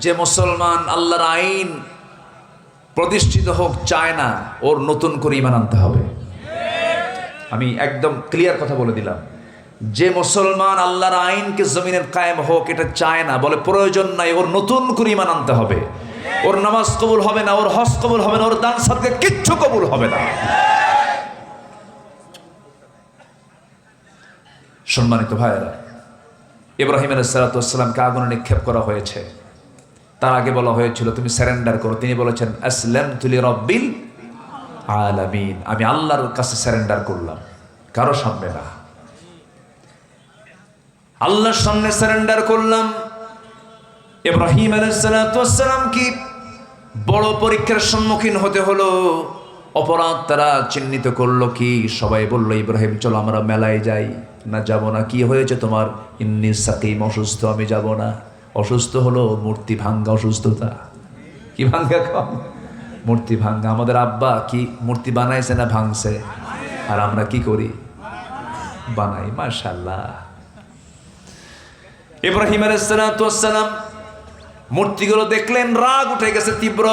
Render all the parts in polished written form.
যে মুসলমান আল্লাহর আইন প্রতিষ্ঠিত হোক চায় না, ওর নতুন করে ঈমান আনতে হবে। আমি একদম ক্লিয়ার কথা বলে দিলাম, যে মুসলমান আল্লাহর আইনকে জমিনের কায়েম হোক এটা চায় না, বলে প্রয়োজন নাই, ওর নতুন করে ঈমান আনতে হবে। ওর নামাজ কবুল হবে না, ওর হজ কবুল হবে না, ওর দান সাদকা কিচ্ছু কবুল হবে না। সম্মানিত ভাইয়েরা, ইব্রাহিম আলাইহিস সালামকে আগুনে নিক্ষেপ করা হয়েছে। তার আগে বলা হয়েছিল তুমি সারেন্ডার করো। তিনি বলেছেন আসলামতু লিরাব্বিল আলামিন, আমি আল্লাহর কাছে সারেন্ডার করলাম, কারো সামনে না, আল্লাহর সামনে সারেন্ডার করলাম। ইব্রাহিম আলাইহিস সালাম কি বড় পরীক্ষার সম্মুখীন হতে হলো। অপরাধ তারা চিহ্নিত করলো কি, সবাই বলল ইব্রাহিম চলো আমরা মেলায় যাই। না যাব না। কি হয়েছে তোমার? ইন্নী সাকিম, অসুস্থ, আমি যাব না। অসুস্থ হলো মূর্তি ভাঙ্গা অসুস্থতা। কি ভাঙ্গা? মূর্তি ভাঙ্গা। আমাদের আব্বা কি মূর্তি বানাইছে না ভাঙছে? আর আমরা কি করি? বানাই। মাশাআল্লাহ। ইব্রাহিম আলাইহিস সালাম মূর্তিগুলো দেখলেন, রাগ উঠে গেছে তীব্র।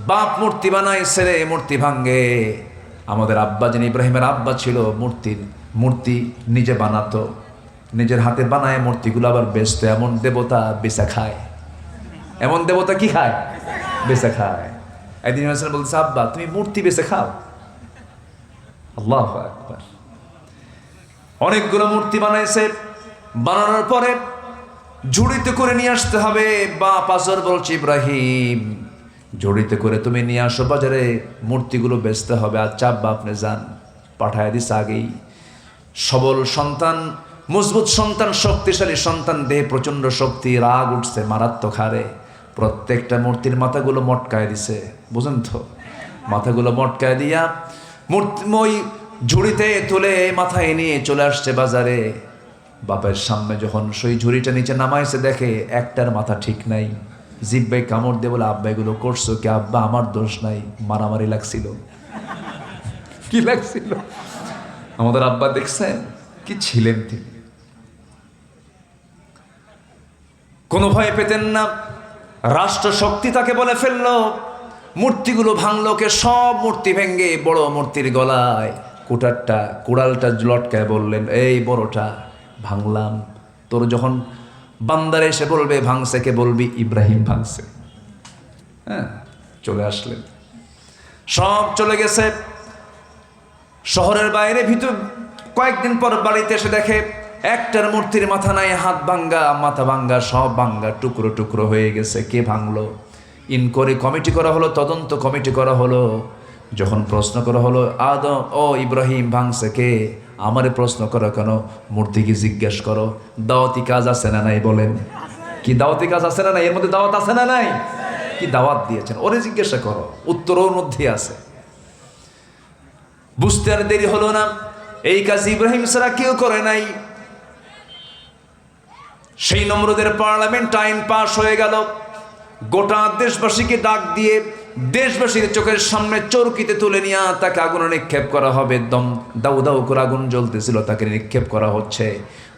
বাপ মূর্তি বানায়, ছেলে মূর্তি ভাঙ্গে। আমাদের আব্বা, যিনি ইব্রাহিমের আব্বা ছিল, মূর্তি নিজে বানাতো, নিজের হাতে বানায় মূর্তিগুলো আবার বেচতো। এমন দেবতা বেচা খায়। এমন দেবতা কি খায়? বেচা খায়। একদিন বলছে আব্বা তুমি মূর্তি বেচে খাও। আল্লাহু আকবার। অনেকগুলো মূর্তি বানাইছে। বানানোর পরে ঝুড়িতে করে নিয়ে আসতে হবে। বাপ আজর বলছে ইব্রাহিম ঝুড়িতে করে তুমি নিয়ে আসো বাজারে, মূর্তিগুলো বেচতে হবে। আচ্ছা আব্বা আপনি যান। পাঠায় দিস আগেই। সবল সন্তান, মজবুত সন্তান, শক্তিশালী সন্তান, দেহে প্রচন্ড শক্তি। রাগ উঠছে মারাত্মক হারে। প্রত্যেকটা মূর্তির মাথাগুলো মটকায় দিছে। বুঝেন তো? মাথাগুলো মটকায় দিয়া ওই ঝুড়িতে তুলে মাথায় নিয়ে চলে আসছে বাজারে। বাপের সামনে যখন সেই ঝুড়িটা নিচে নামাইছে, দেখে একটার মাথা ঠিক নাই। জিব্বাই কামড় দিয়ে বলে আব্বা এগুলো করছো কি? আব্বা আমার দোষ নাই, মারামারি লাগছিল। কি লাগছিল? আমাদের আব্বা দেখছেন কি ছিলেন তিনি, কোনো ভয় পেতেন না। রাষ্ট্র শক্তি তাকে বলে ফেললো। মূর্তিগুলো ভাঙলো কে? সব মূর্তি ভেঙ্গে বড় মূর্তির গলায় কুড়ালটা লটকায় বললেন এই বড়টা ভাঙলাম। তোর যখন বান্দারে এসে বলবে ভাঙছে, কে বলবি ইব্রাহিম ভাঙছে। হ্যাঁ, চলে আসলেন। সব চলে গেছে শহরের বাইরে। ভিতর কয়েকদিন পর বাড়িতে এসে দেখে একটার মূর্তির মাথা নাই, হাত ভাঙ্গা, মাথা ভাঙ্গা, সব ভাঙ্গা, টুকরো টুকরো হয়ে গেছে। কে ভাঙলো? ইনকোয়ারি কমিটি করা হলো, তদন্ত কমিটি করা হলো। যখন প্রশ্ন করা হলো আদম ও ইব্রাহিম ভাঙছে কে? আমারে প্রশ্ন করো কেন? মূর্তিকে জিজ্ঞেস করো। দাওয়াতি কাজ আছে না নাই? বলেন কি দাওয়াতি কাজ আছে না নাই? এর মধ্যে দাওয়াত আছে না নাই? কি দাওয়াত দিয়েছেন? ওরে জিজ্ঞাসা করো, উত্তর ওর মধ্যে আছে। বুঝতে আর দেরি হলো না। এই কাজ ইব্রাহিম ছাড়া কেউ করে নাই। সেই নমরুদের পার্লামেন্ট আইন পাশ হয়ে গেল। গোটা দেশবাসীকে ডাক দিয়ে দেশবাসীর চোখের সামনে চরকিতে তুলে নিয়ে তাকে আগুনে নিক্ষেপ করা হবে। দম দাউ দাউ করে আগুন জ্বলতেছিল, তাকে নিক্ষেপ করা হচ্ছে।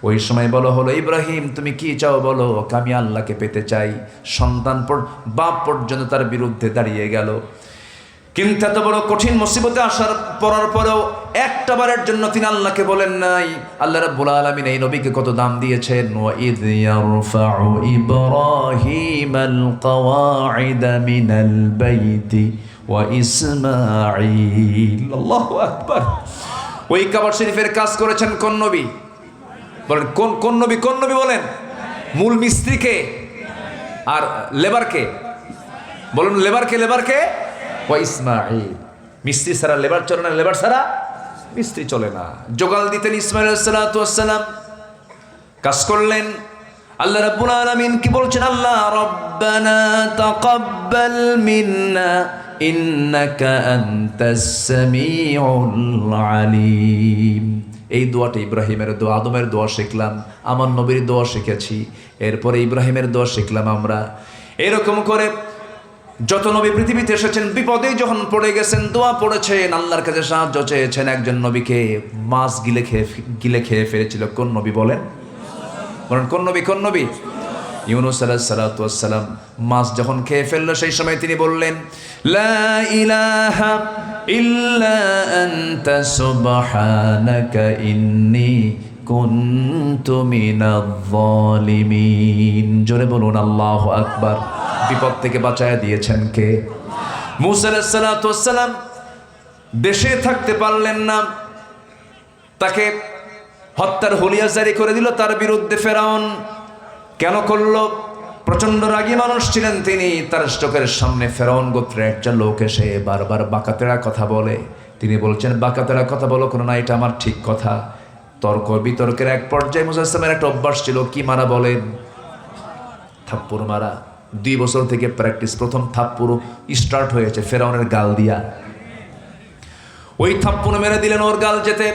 ওই সময় বলা হলো ইব্রাহিম তুমি কি চাও বলো? আমি আল্লাহকে পেতে চাই। সন্তান বাপ পর্যন্ত তার বিরুদ্ধে দাঁড়িয়ে গেল। কিন্তু এত বড় কঠিন মুসিবতে পড়ার পরেও একটা বারের জন্য তিনি আল্লাহকে বলেন নাই। আল্লাহ রাব্বুল আলামিন এই নবীকে কত দাম দিয়েছেন। ওয়া ইয ইয়ারফাউ ইব্রাহিমাল কওয়াইদা মিনাল বাইতি ওয়া ইসমাঈল। আল্লাহু আকবার। ওই কাবা শরীফের কাজ করেছেন কোন নবী? বলেন কোন নবী? কোন নবী বলেন? মূল মিস্ত্রিকে আর লেবারকে বলুন। লেবারকে ওয়া ইসমাঈল। মিস্ত্রি ছাড়া লেবার চলে না, লেবার ছাড়া মিস্ত্রি চলে না। জোগাল দিতেন ইসমাঈল আলাইহিস সালাম। কাজ করলেন। আল্লাহ রাব্বুল আলামিন কি বলছেন? আল্লাহ রব্বানা তাকাব্বাল মিন্না ইন্নাকা আনতাস সামিউল আলিম। এই দোয়াটা ইব্রাহিমের দোয়া, আদমের দোয়া শিখলাম, আমার নবীর দোয়া শিখেছি, এরপরে ইব্রাহিমের দোয়া শিখলাম আমরা। এরকম করে যত নবী পৃথিবীতে এসেছেন বিপদে যখন পড়ে গেছেন দোয়া পড়েছেন, আল্লাহর কাছে সাহায্য চেয়েছেন। একজন নবীকে মাছ গিলে খেয়ে ফেলেছিল। কোন নবী বলেন? কোন নবী? ইউনূস আলাইহিস সালাতু ওয়াস সালাম মাছ যখন খেয়ে ফেললো, সেই সময় তিনি বললেন, লা ইলাহা ইল্লা আনতা সুবহানাকা ইন্নী কুনতু মিনাজ জালিমিন। জোরে বলুন আল্লাহু আকবার। বিপদ থেকে বাঁচায়া দিয়েছেন কে? মূসা আলাইহিস সালাতু ওয়াস সালাম দেশে থাকতে পারলেন না, তাকে হত্যার হুলিয়া জারি করে দিল। তার বিরুদ্ধে ফেরাউন কেন করলো? প্রচন্ড রাগী মানুষ ছিলেন তিনি। তার চোখের সামনে ফেরাউন গোত্রের একটা লোক এসে বারবার বাঁকাতেরা কথা বলে। তিনি বলছেন, বাঁকাতেরা কথা বলো কোনো না, এটা আমার ঠিক কথা। তর্ক বিতর্কের এক পর্যায়ে মূসা আলাইহিস সালামের একটা অভ্যাস ছিল, কি মারা বলেন? থাপ্পড় মারা। 2 বছর থেকে প্র্যাকটিস। প্রথম থাপ্পড় স্টার্ট হয়েছে ফেরাউনের গাল দিয়া। ওই থাপ্পড় মেরে দিলেন ওর গাল যেতে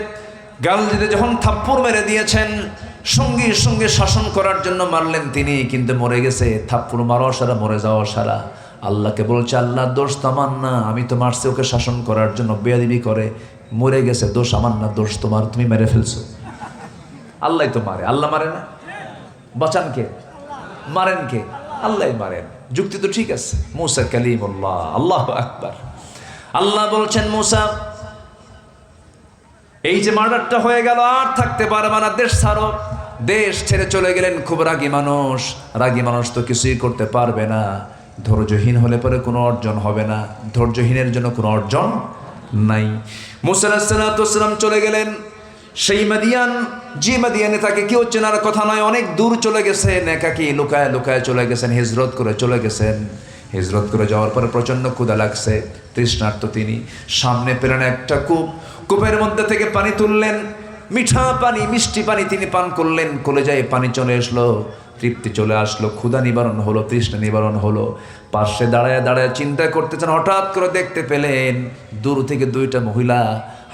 যখন থাপ্পড় মেরে দিয়েছেন, সঙ্গে সঙ্গে শাসন করার জন্য মারলেন তিনি, কিন্তু মরে গেছে। থাপ্পড় মারা সারা, মরে যাওয়া সারা। আল্লাহকে বলছে, আল্লাহ দোষ তো আমার না, আমি তো মারছি ওকে শাসন করার জন্য, বেয়াদবি করে মরে গেছে, দোষ আমার না, দোষ তোমার, তুমি মেরে ফেলছো। আল্লাহ তো মারে, আল্লাহ মারে না? বাঁচান কে? মারেন কে? আল্লাহ মারেন। যুক্তি তো ঠিক আছে। মূসা কালিমুল্লাহ, আল্লাহু আকবার। আল্লাহ বলছেন, মূসা এই যে মার্ডারটা হয়ে গেল, আর থাকতে পারবে না, দেশ ছাড়ো। দেশ ছেড়ে চলে গেলেন। খুব রাগী মানুষ, রাগী মানুষ তো কিছুই করতে পারবে না। ধৈর্যহীন হলে পরে কোনো অর্জন হবে না, ধৈর্যহীনের জন্য কোনো অর্জন নাই। মূসা আলাইহিস সালাতু ওয়াস সালাম চলে গেলেন সেই মাদিয়ান, যে মাদিয়ানে তাকে কেউ চেনার কথা নয়, অনেক দূর চলে গেছেন, একাকী লুকায় লুকায় চলে গেছেন, হিজরত করে চলে গেছেন। হিজরত করে যাওয়ার পরে প্রচণ্ড ক্ষুধা লাগছে, তৃষ্ণার্ত তিনি। সামনে পেলেন একটা কূপ, কূপের মধ্যে থেকে পানি তুললেন, মিঠা পানি, মিষ্টি পানি তিনি পান করলেন। কলেজায় পানি চলে আসলো, তৃপ্তি চলে আসলো, ক্ষুধা নিবারণ হলো, তৃষ্ণা নিবারণ হলো। পাশে দাঁড়ায় দাঁড়ায় চিন্তা করতেছেন, হঠাৎ করে দেখতে পেলেন দূর থেকে 2টা মহিলা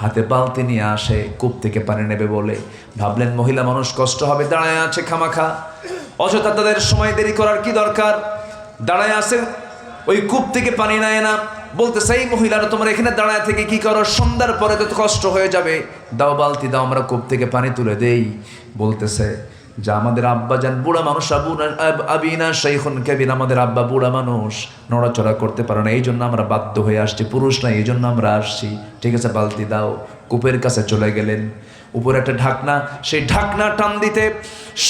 হাতে বালতি নিয়ে আসে, কূপ থেকে পানি নেবে বলে। ভাবলেন মহিলা মানুষ, কষ্ট হবে, দাঁড়ায় আছে খামাখা, অযথা তাদের সময় দেরি করার কি দরকার। দাঁড়ায় আছে, ওই কূপ থেকে পানি নেয় না। বলতেছে, এই মহিলারা তোমরা এখানে দাঁড়ায় থেকে কি করো? সন্ধ্যার পরে তো কষ্ট হয়ে যাবে, দাও বালতি দাও, আমরা কূপ থেকে পানি তুলে দেই। বলতেছে যে আমাদের আব্বা যান বুড়া মানুষ, আবিনা শাইখুন কাবীর, আমাদের আব্বা বুড়া মানুষ, নড়াচড়া করতে পারে না, এই জন্য আমরা বাধ্য হয়ে আসছি, পুরুষ না, এই জন্য আমরা আসছি। ঠিক আছে, বালতি দাও। কূপের কাছে চলে গেলেন, উপরে একটা ঢাকনা, সেই ঢাকনা টান দিতে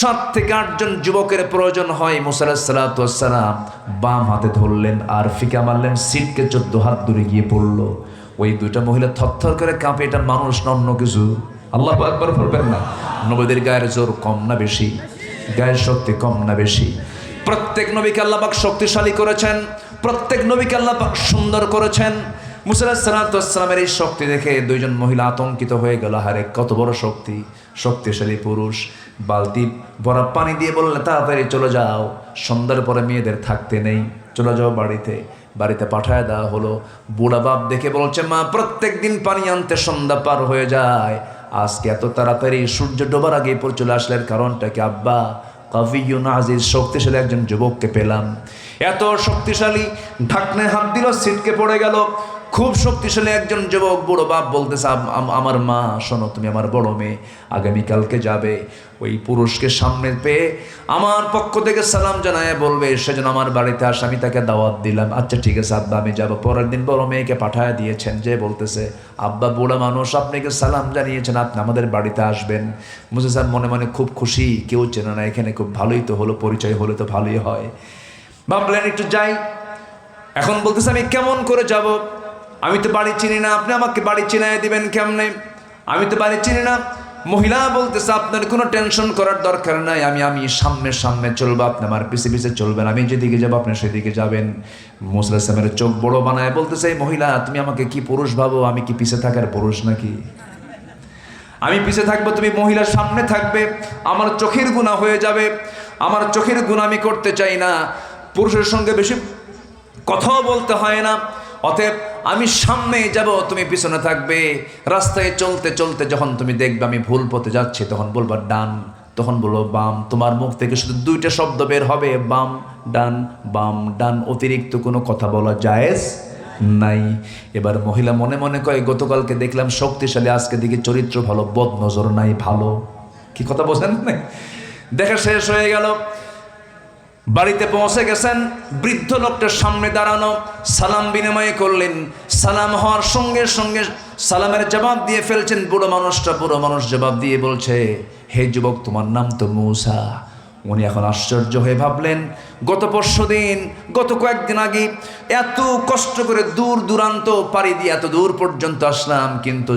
7 থেকে 8 জন যুবকের প্রয়োজন হয়। মূসা আলাইহিস সালাতু ওয়াস সালাম বাম হাতে ধরলেন আর ফিকা মারলেন, সিটকে 14 হাত দূরে গিয়ে পড়লো। ওই 2টা মহিলা থরথর করে কাঁপে, এটা মানুষ না অন্য কিছু। আল্লাহু আকবার বলবেন না? নবীদের গায়ের জোর কম না বেশি? গায়ের শক্তি কম না বেশি? প্রত্যেক নবীকে আল্লাহ পাক শক্তিশালী করেছেন, প্রত্যেক নবীকে আল্লাহ পাক সুন্দর করেছেন। মূসা আলাইহিস সালাতু ওয়াস সালামের এই শক্তি দেখে 2 জন মহিলা আতঙ্কিত হয়ে গেল, হারে কত বড় শক্তি, শক্তিশালী পুরুষ। বালতি ভরা পানি দিয়ে বললেন, তাড়াতাড়ি চলে যাও, সন্ধ্যার পরে মেয়েদের থাকতে নেই, চলে যাও বাড়িতে। বাড়িতে পাঠায় দেওয়া হলো। বুড়া বাপ দেখে বলছে, মা প্রত্যেক দিন পানি আনতে সন্ধ্যা পার হয়ে যায়, আজকে এত তাড়াতাড়ি সূর্য ডোবার আগে পর চলে আসলেন, কারণটা কি? আব্বা, কাভিয়ুন আজিজ, শক্তিশালী একজন যুবককে পেলাম। এত শক্তিশালী, ঢাকনায় হাত দিল, ছিটকে পড়ে গেল। খুব শক্তিশালী একজন যুবক। বুড়ো বাপ বলতেছে, আমার মা শোনো, তুমি আমার বড় মেয়ে, আগামীকালকে যাবে, ওই পুরুষকে সামনে পেয়ে আমার পক্ষ থেকে সালাম জানায় বলবে সেজন্য আমার বাড়িতে আসে, আমি তাকে দাওয়াত দিলাম। আচ্ছা ঠিক আছে আব্বা, আমি যাবো। পরের দিন বড় মেয়েকে পাঠায় দিয়েছেন, যে বলতেছে, আব্বা বুড়া মানুষ, আপনাকে সালাম জানিয়েছেন, আপনি আমাদের বাড়িতে আসবেন। মুসা সাহেব মনে মনে খুব খুশি, কেউ চেনে না এখানে, খুব ভালোই তো হলো, পরিচয় হলে তো ভালোই হয়। ভাবলেন একটু যাই। এখন বলতেছে, আমি কেমন করে যাব? আমি তো বাড়ি চিনি না, আপনি আমাকে বাড়ি চিনায় দিবেন কেমনে? আমি তো বাড়ি চিনি না। মহিলা বলতেছে, আপনার কোনো টেনশন করার দরকার নাই, আমি সামনে সামনে চলবো, আপনি আমার পিছে পিছে চলবেন, আমি যেদিকে যাবো আপনি সেদিকে যাবেন। মূসা আলাইহিস সালামের চোখ বড় বানায় বলতেছে, এই মহিলা, তুমি আমাকে কি পুরুষ ভাবো? আমি কি পিছে থাকার পুরুষ নাকি? আমি পিছে থাকবো, তুমি মহিলা সামনে থাকবে, আমার চোখের গুনাহ হয়ে যাবে, আমার চোখের গুনাহ আমি করতে চাই না। পুরুষের সঙ্গে বেশি কথাও বলতে হয় না, অতএব আমি সামনে যাব, তুমি পিছনে থাকবে। রাস্তায় চলতে চলতে যখন তুমি দেখবে আমি ভুল পথে যাচ্ছি, তখন বলবা ডান, তখন বলবো বাম। তোমার মুখ থেকে শুধু 2টা শব্দ বের হবে, বাম ডান, বাম ডান, অতিরিক্ত কোনো কথা বলা জায়েজ নাই। এবার মহিলা মনে মনে কয়, গতকালকে দেখলাম শক্তিশালী, আজকে দিকে চরিত্র ভালো, বদ নজর নাই ভালো। কি কথা বোঝেন না? দেখা শেষ হয়ে গেল। বাড়িতে পৌঁছে গেছেন, বৃদ্ধ লোকটার সামনে দাঁড়ানো, সালাম বিনিময় করলেন। সালাম হওয়ার সঙ্গে সঙ্গে সালামের জবাব দিয়ে ফেলছেন। বুড়ো মানুষ জবাব দিয়ে বলছে, হে যুবক, তোমার নাম তো মূসা। উনি এখন আশ্চর্য হয়ে ভাবলেন, গত কয়েকদিন আগে এত কষ্ট করে দূর দূরান্ত পাড়ি দিয়ে এত দূর পর্যন্ত আসলাম, কিন্তু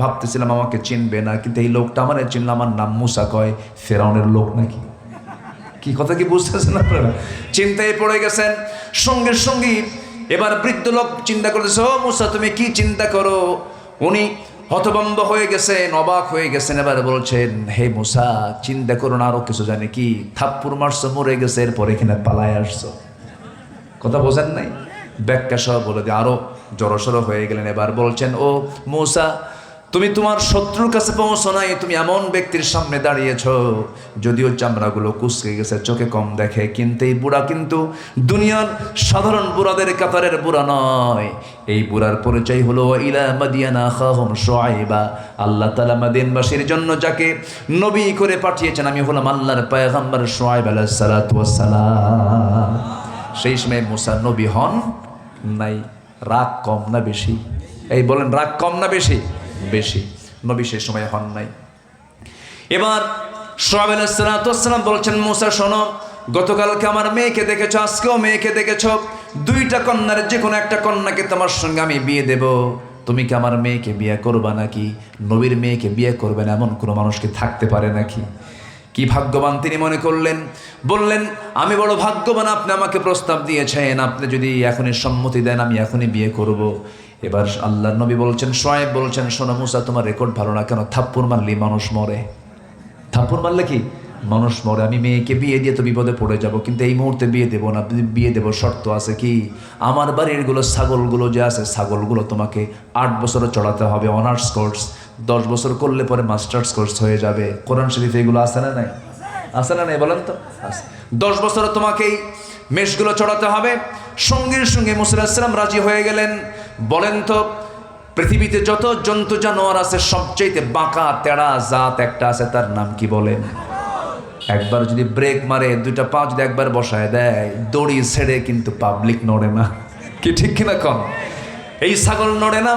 ভাবতেছিলাম আমাকে চিনবে না, কিন্তু এই লোকটা আমার চিনলাম, আমার নাম মূসা কয়, ফেরাউনের লোক নাকি? কি কথা কি বুঝতেছেন আপনারা? চিন্তায় পড়ে গেছেন। সঙ্গে সঙ্গে এবার বৃদ্ধ লোক চিন্তা করতেছে, ও মূসা, তুমি কি চিন্তা করো? উনি হতভম্ব হয়ে গেছেন, অবাক হয়ে গেছেন। এবার বলছেন, হে মূসা, চিন্তা করো না, আরো কিছু জানি কি? থাপ্পড় মারছো, মরে গেছে, এরপর এখানে পালায় আসছো। কথা বোঝেন নাই? ব্যাখ্যা সহ বলে দিয়ে আরো জড়সড় হয়ে গেলেন। এবার বলছেন, ও মূসা, তুমি তোমার শত্রুর কাছে পৌঁছো নাই, তুমি এমন ব্যক্তির সামনে দাঁড়িয়েছ যদিও চামড়াগুলো কুঁচকে গেছে, চোখে কম দেখে, কিন্তু এই বুড়া কিন্তু দুনিয়ার সাধারণ বুড়াদের কাতারের বুড়া নয়। এই বুড়ার পরিচয় হলো ইলা মাদিয়ানা আখাহুম শুআইবা, আল্লাহ তাআলা মাদিয়ানবাসীর জন্য যাকে নবী করে পাঠিয়েছেন, আমি হলাম আল্লাহর পয়গম্বর শুআইব আলাইহিস সালাতু ওয়াস সালাম। সেই সময় মূসা নবী হন নাই। রাগ কম না বেশি? এই বলেন, রাগ কম না বেশি? বেশি। নবী সেই সময় হন নাই। এবার শুআইব আলাইহিস সালাতু ওয়াস সালাম বলছেন, মূসা শোনো, গতকালকে আমার মেয়েকে দেখেছো, আজকেও মেয়েকে দেখেছো, দুইটা কন্যার যে কোনো একটা কন্যাকে তোমার সঙ্গে আমি বিয়ে দেব, তুমি কি আমার মেয়েকে বিয়ে করবা নাকি? নবীর মেয়েকে বিয়ে করবেন এমন কোনো মানুষকে থাকতে পারে নাকি? কি ভাগ্যবান তিনি মনে করলেন। বললেন, আমি বড় ভাগ্যবান, আপনি আমাকে প্রস্তাব দিয়েছেন, আপনি যদি এখনই সম্মতি দেন আমি এখনই বিয়ে করব। এবার আল্লাহর নবী বলছেন, শুআইব বলছেন, শোনো মূসা, তোমার রেকর্ড ভালো না কেন? থাপ্পড় মারলে মানুষ মরে, থাপ্পড় মারলে কি মানুষ মরে? আমি মেয়েকে বিয়ে দিয়ে তো বিপদে পড়ে যাব, কিন্তু এই মুহূর্তে বিয়ে দেবো না। বিয়ে দেবো, শর্ত আছে কি? আমার বাড়ির ছাগলগুলো যে আছে, ছাগলগুলো তোমাকে 8 বছর চড়াতে হবে, অনার্স কোর্স। 10 বছর করলে পরে মাস্টার্স কোর্স হয়ে যাবে। কোরআন শরীফে এগুলো আছে না নাই? আছে না নাই বলেন তো? 10 বছর তোমাকে এই মেষগুলো চড়াতে হবে। সঙ্গে সঙ্গে মূসা আলাইহিস সালাম রাজি হয়ে গেলেন। বলেন তো, পৃথিবীতে যত জন্তু জানোয়ার আছে সবচেয়ে বাঁকা তেড়া জাত একটা আছে, তার নাম কি বলেন? একবার যদি ব্রেক মারে, দুইটা পা যদি একবার বসায় দেয়, দড়ি ছেড়ে কিন্তু পাবলিক নড়ে না। কি ঠিক কিনা কম? এই ছাগল নড়ে না।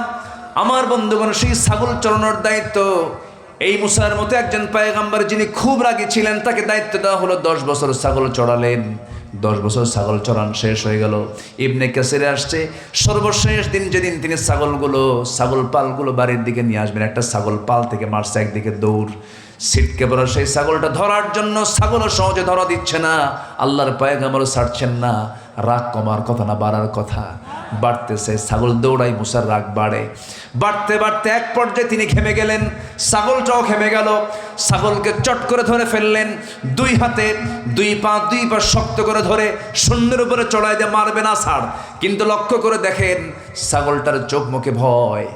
আমার বন্ধুগণ, সেই ছাগল চড়ানোর দায়িত্ব এই মূসার মতো একজন পয়গম্বর যিনি খুব রাগী ছিলেন, তাকে দায়িত্ব দেওয়া হলো। 10 বছর ছাগল চড়ালেন। 10 বছর ছাগল চড়ান শেষ হয়ে গেল। ইবনে কাসিরে আসছে, সর্বশেষ দিন যেদিন তিনি ছাগল পালগুলো বাড়ির দিকে নিয়ে আসবেন, একটা ছাগল পাল থেকে মারছে, একদিকে দৌড়, ছিটকে পড়া সেই ছাগলটা ধরার জন্য। ছাগলও সহজে ধরা দিচ্ছে না, আল্লাহর পয়গম্বরও ছাড়ছেন না। রাগ কমার কথা না, বাড়ার কথা। বাড়তেছে, ছাগল দৌড়াই, মূসার রাগ বাড়ে। বাড়তে বাড়তে এক পর্যায়ে তিনি ঘেমে গেলেন, ছাগলটাও ঘেমে গেল। ছাগলকে চট করে ধরে ফেললেন, 2 হাতে 2 পা শক্ত করে ধরে শূন্যের উপরে চড়াই দিয়ে মারবে না ছাড়। কিন্তু লক্ষ্য করে দেখেন, ছাগলটার চোখ মুখে ভয়,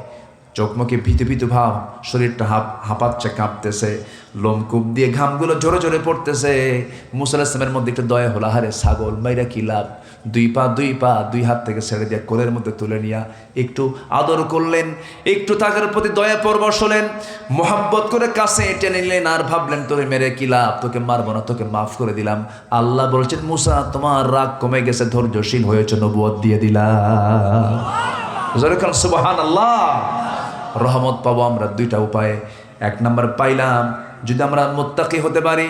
চোখ মুখে ভীতু ভাব, শরীরটা হাঁপাচ্ছে, কাঁপতেছে, লোমকূপ দিয়ে ঘামগুলো জোরে জোরে পড়তেছে। মূসা আলাইহিস সালামের মধ্যে একটু দয়া হলো, আরে ছাগল মাইরা কি লাভ? 2 পা 2 হাত থেকে ছেড়ে দিয়ে কোলের মধ্যে তুলে নিয়ে একটু আদর করলেন, একটু তাদের প্রতি দয়া পরবশ হলেন, মোহাব্বত করে কাছে টেনে নিলেন। আর ভাবলেন, তোরে মেরে কি লাভ, তোকে মারবো না, তোকে মাফ করে দিলাম। আল্লাহ বলছেন, মূসা, তোমার রাগ কমে গেছে, ধৈর্যশীল হয়েছে, নবুয়ত দিয়ে দিলাম। সুবহানাল্লাহ। রহমত পাবো আমরা 2টা উপায়ে। 1 নাম্বার পাইলাম, যদি আমরা মুত্তাকি হতে পারি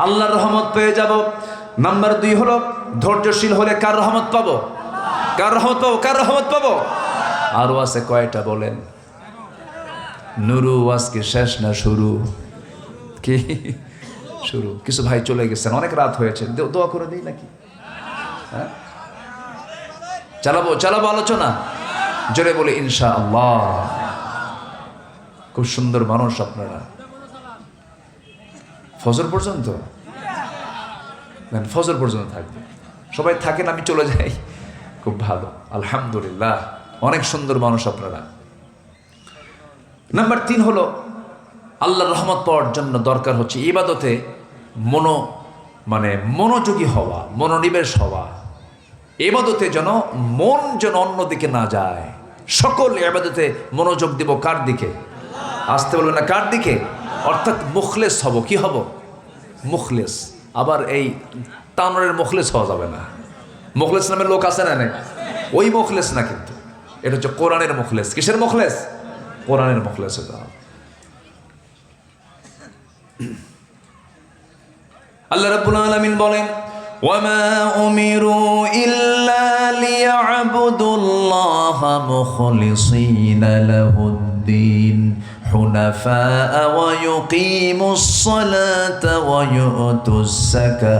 আল্লাহর রহমত পেয়ে যাব। নাম্বার 2 হলো, ধৈর্যশীল হলে কার রহমত পাবো? কার রহমত পাবো? কার রহমত পাবো? আরো আছে কয়টা বলেন? নুরু আজকে শেষ না শুরু? কি শুরু? কিছু ভাই চলে গেছেন, অনেক রাত হয়েছে, দোয়া করে দিই নাকি? হ্যাঁ, চালাবো আলোচনা, জোরে বলি ইনশাআল্লাহ। খুব সুন্দর মানুষ আপনারা। ফজর পর্যন্ত ফজর পর্যন্ত থাকবে, সবাই থাকেন, আমি চলে যাই, খুব ভালো, আলহামদুলিল্লাহ, অনেক সুন্দর মানুষ আপনারা। নাম্বার 3 হলো, আল্লাহর রহমত পাওয়ার জন্য দরকার হচ্ছে ইবাদতে মনোযোগী হওয়া, মনোনিবেশ হওয়া। ইবাদতে যেন মন অন্যদিকে না যায়। সকল ইবাদতে মনোযোগ দিব কার দিকে? আসতে বলবে না, কার দিকে? অর্থাৎ মুখলেস হব। কি হব? মুখলেস। আবার এই তানোরের মুখলেস হওয়া যাবে না। মুখলেস নামের লোক আছে না নেই? ওই মুখলেস না, কিন্তু এটা হচ্ছে কোরআনের মুখলেস। কিসের মুখলেস? কোরআনের মুখলেস হতে হবে। আল্লাহ রাব্বুল আলামিন বলেন, ওয়ামা উমিরু ইল্লা লিয়াবুদুল্লাহা মুখলিসিনা লাহুদ্দিন হুনাফা ওয়া ইউকিমুস সালাতা ওয়া ইউতুস যাকাতা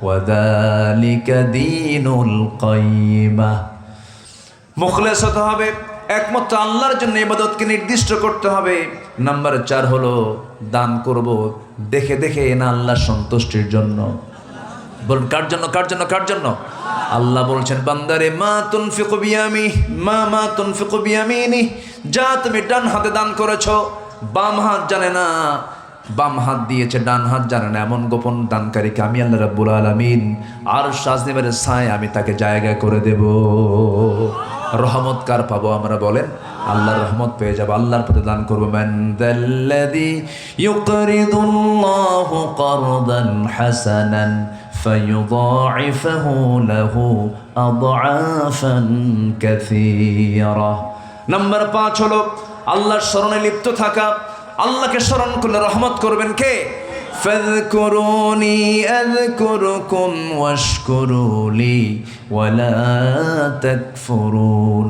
ওয়া যালিকা দীনুল কাইয়্যিমা। মুখলেস হতে হবে, একমাত্র আল্লাহর জন্য ইবাদতকে নির্দিষ্ট করতে হবে। নাম্বার 4 হলো দান করব দেখে দেখে, না আল্লাহর সন্তুষ্টির জন্য। বলুন কার জন্য? কার জন্য? কার জন্য? আল্লাহ বলছেন, বান্দারে মা তুনফিকু বিয়ামিনি, যা তুমি ডান হাতে দান করেছো, বাম হাত জানে না, বাম হাত দিয়েছে ডান হাত জানে না, এমন গোপন দানকারীকে আমি আল্লাহ রাব্বুল আলামিন আর শাজনিবের ছায় আমি তাকে জায়গা করে দেব। রহমত কার পাবো আমরা? বলেন আল্লাহর রহমত পেয়ে যাবো। আল্লাহর পথে দান করবো। মান যাল্লাযী ইউকরিদুল্লাহু কারদান হাসানান ফায়ুদাঈফাহু লাহু আদআফান কাসীরা। নাম্বার 5 হলো আল্লাহর স্মরণে লিপ্ত থাকা। আল্লাহকে স্মরণ করলে রহমত করবেন কে? ফাযকুরুনি আযকুরুকুম ওয়াশকুরুলি ওয়ালা তাকফুরুন।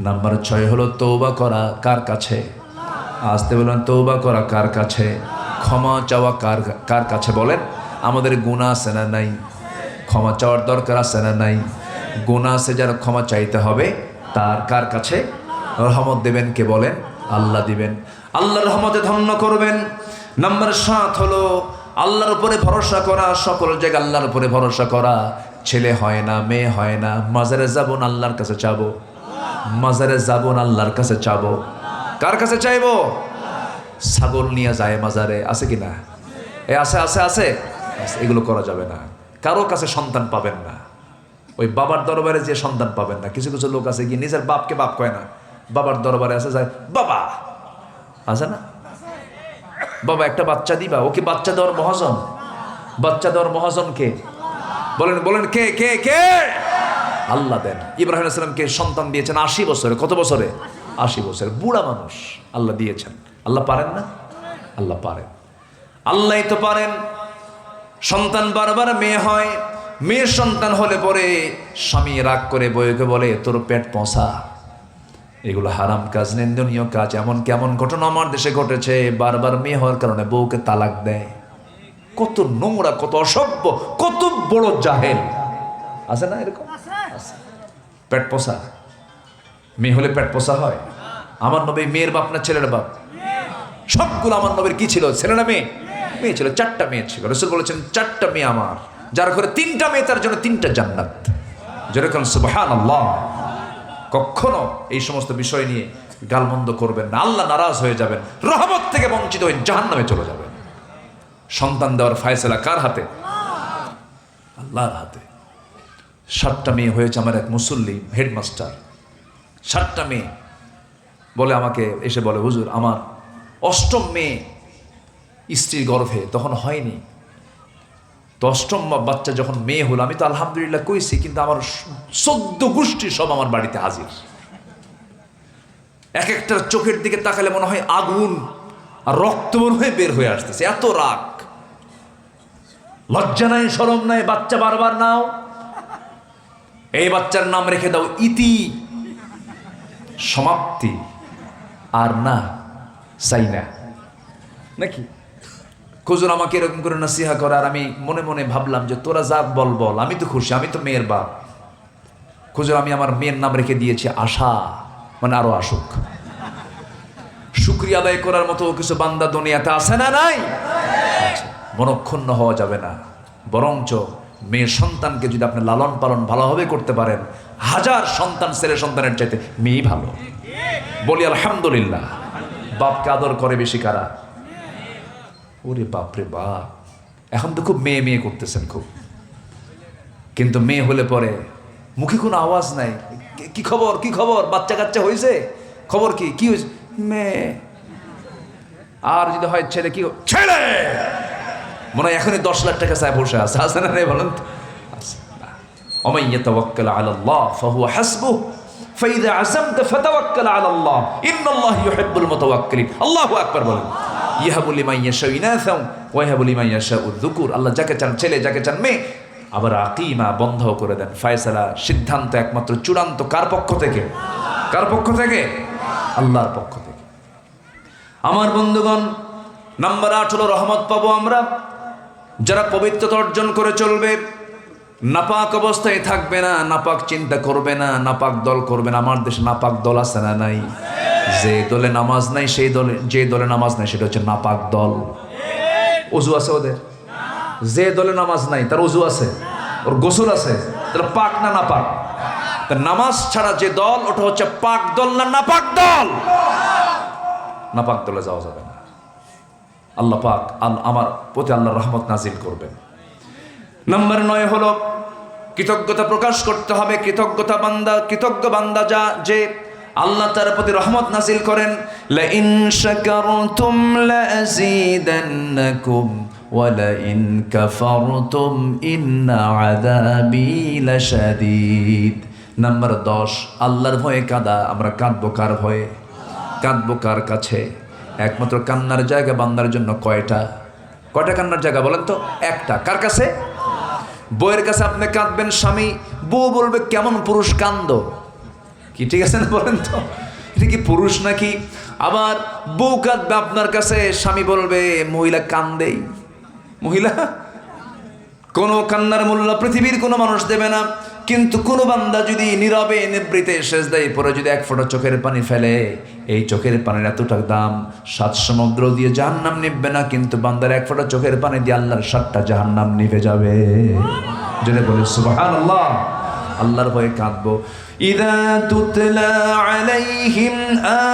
নাম্বার 6 হলো তওবা করা। কার কাছে? আসতে বলেন, তওবা করা কার কাছে? ক্ষমা চাওয়া কার কাছে? বলেন আমাদের গুনাহ আছে না নাই? ক্ষমা চাওয়ার দরকার আছে না নাই? গুনাহ আছে, যারা ক্ষমা চাইতে হবে তার কার কাছে? রহমত দেবেন কে? বলেন আল্লাহ দিবেন। আল্লাহর রহমতে ধন্য করবেন। নাম্বার 7 হলো আল্লাহর উপরে ভরসা করা। সকল জায়গায় আল্লাহর উপরে ভরসা করা। ছেলে হয় না, মেয়ে হয় না, মাজারে যাবো না আল্লাহর কাছে চাবো। মাজারে যাবো না আল্লাহর কাছে চাবো। কার কাছে চাইবো? ছাগল নিয়ে যায় মাজারে, আছে কি না? আছে আছে আছে। এগুলো করা যাবে না। কারো কাছে সন্তান পাবেন না। ওই বাবার দরবারে যে সন্তান পাবেন না। কিছু কিছু লোক আছে কি নিজের বাপকে বাপ কয় না, বাবার দরবারে আসে যায় বাবা, আছে না? বাবা একটা বাচ্চা দিবা, ওকে বাচ্চা দেওয়ার মহাজন। বাচ্চা দেওয়ার মহাজন কে? বলেন বলেন কে কে কে? আল্লাহ দেন। ইব্রাহিম আলাইহিস সালামকে সন্তান দিয়েছেন 80 বছরে। কত বছরে? 80 বছরে। বুড়া মানুষ আল্লাহ দিয়েছেন। আল্লাহ পারেন না? আল্লাহ পারেন। আল্লাহই তো পারেন। সন্তান বারবার মেয়ে হয়। মেয়ের সন্তান হলে পরে স্বামী রাগ করে বউকে বলে তোর পেট পচা। এগুলো হারাম কাজ, নিন্দনীয় কাজ। এমন কেমন ঘটনা আমার দেশে ঘটেছে। বারবার মেয়ে হওয়ার কারণে বউকে তালাক দেয়। কত নোংরা, কত অসভ্য, কত বড় জাহেল আছে না এরকম? পেট পচা। মেয়ে হলে পেট পচা হয়? আমার নবী মেয়ের বাপ না ছেলের বাপ? সবগুলো আমার নবীর কি ছিল? ছেলে না মেয়ে? মেয়ে ছিল। 4টা মেয়ে ছিল। রাসূল বলেছেন 4টা মেয়ে আমার, যার ঘরে 3টা মেয়ে তার জন্য 3টা জান্নাত। যেরকম সুবহানাল্লাহ। কখনো এই সমস্ত বিষয় নিয়ে গালমন্দ করবেন না। আল্লাহ নারাজ হয়ে যাবেন, রহমত থেকে বঞ্চিত হয়ে জাহান্নামে চলে যাবেন। সন্তান দেওয়ার ফায়সালা কার হাতে? আল্লাহর হাতে। 7টা মেয়ে হয়েছে আমার এক মুসল্লি হেডমাস্টার। 7টা মেয়ে বলে আমাকে এসে বলে, হুজুর আমার 8ম মেয়ে স্ত্রীর গর্ভে, তখন হয়নি। তো 8ম বাচ্চা যখন মেয়ে হলো, আমি তো আলহামদুলিল্লাহ কইছি, কিন্তু আমার 14 গোষ্ঠী সব আমার বাড়িতে হাজির। এক একটার চোখের দিকে তাকালে মনে হয় আগুন আর রক্ত মনে হয় বের হয়ে আসতেছে, এত রাগ। লজ্জা নাই, শরম নাই, বাচ্চা বারবার নাও। এই বাচ্চার নাম রেখে দাও ইতি, সমাপ্তি। আর না চাই না নাকি? খুজুর আমাকে এরকম করে নসিহা করে, আর আমি মনে মনে ভাবলাম যে তোরা যা বল বল, আমি তো খুশি, আমি তো মেয়ের বাপ। খুজুর আমি আমার মেয়ের নাম রেখে দিয়েছি আশা, মানে আরো আসুক। শুকরিয়া আদায় করার মতো কিছু বান্দা দুনিয়াতে আছে না নাই? মনক্ষুণ্ণ হওয়া যাবে না। বরঞ্চ মেয়ের সন্তানকে যদি আপনি লালন পালন ভালোভাবে করতে পারেন, 1000 সন্তান ছেলে সন্তানের চাইতে মেয়েই ভালো। বলি আলহামদুলিল্লাহ। বাপকে আদর করে বেশি কারা? ওরে বাপরে বাপ। এখন তো খুব মেয়ে মেয়ে করতেছেন খুব, কিন্তু মেয়ে হলে পরে মুখে কোনো আওয়াজ নাই। কি খবর, কি খবর, বাচ্চা কাচ্চা হয়েছে, খবর কি, কি হয়েছে? মেয়ে। আর যদি হয় ছেলে, কি ছেলে, মনে হয় এখনই 10 লাখ টাকা চায় বসে আছে, আছে না? বলেন ওমান ইয়াতাওয়াক্কাল আলাল্লাহ ফাহুয়া হাসবুহ ফাইযা আযামতা ফাতাওয়াক্কাল আলাল্লাহ ইন্নাল্লাহা ইউহিব্বুল মুতাওয়াক্কিলিন। আল্লাহু আকবার বলেন। ইয়াহাবু লিমান ইয়াশাউ ইনাসাও ওয়া ইয়াহাবু লিমান ইয়াশাউ যুকুর। আল্লাহ যাকে চান ছেলে, যাকে চান মেয়ে। আবার আকিমা বন্ধ করে দেন। ফয়সালা, সিদ্ধান্ত একমাত্র চূড়ান্ত কার পক্ষ থেকে? কার পক্ষ থেকে? আল্লাহর পক্ষ থেকে। আমার বন্ধুগণ, নাম্বার 8 হলো রহমত পাবো আমরা যারা পবিত্রতা অর্জন করে চলবে, নাপাক অবস্থায় থাকবে না, নাপাক চিন্তা করবে না, নাপাক দল করবে না। আমার দেশে নাপাক দল আছে না নাই? যে দলে নামাজ নাই সেই দলে, যে দলে নামাজ নাই সেটা হচ্ছে নাপাক দল। ওযু আছে ওদের? যে দলে নামাজ নাই তার ওযু আছে, ওর গোসল আছে, তাহলে পাক না নাপাক? তা নামাজ ছাড়া যে দল, ওটা হচ্ছে পাক দল না নাপাক দল? নাপাক দলে যাওয়া যাবে না। আল্লাহ পাক আমার প্রতি আল্লাহর রহমত নাজিল করবেন। নাম্বার 9 হলো কৃতজ্ঞতা প্রকাশ করতে হবে। কৃতজ্ঞ বান্দা যে আল্লাহ তার প্রতি রহমত নাজিল করেন। লা ইন শাকারতুম লা আযীদান্নাকুম ওয়া লা ইন কাফারতুম ইন্না আযাবী লাশাদীদ। নাম্বার 10, আল্লাহর ভয়ে কাঁদা। আমরা কাঁদবো কার ভয়ে? কাঁদবো কার কাছে? একমাত্র কান্নার জায়গা বান্দার জন্য কয়টা কান্নার জায়গা বলেন তো? একটা। কার কাছে? বউয়ের কাছে আপনি কাঁদবেন, স্বামী, বউ বলবে কেমন পুরুষ কান্দ। কি ঠিক আছে না বলেন তো? এটা কি পুরুষ নাকি? আবার বউ কাঁদবে আপনার কাছে, স্বামী বলবে মহিলা কান্দেই। মহিলা কোনো কান্নার মূল্য পৃথিবীর কোনো মানুষ দেবে না। কিন্তু কোনো বান্দা যদি নীরবে নিবৃতে সেজদায় পড়ে যদি এক ফোঁটা চোখের পানি ফেলে, এই চোখের পানির এতটা দাম 7 সমুদ্র দিয়ে জাহান্নাম নিভবে না, কিন্তু বান্দার এক ফোঁটা চোখের পানি দিয়ে আল্লাহর 7টা জাহান্নাম নিভে যাবে। জেনে বলি সুবহানাল্লাহ। আল্লাহর ভয়ে কাঁদবো। ইযা তুতলা আলাইহিম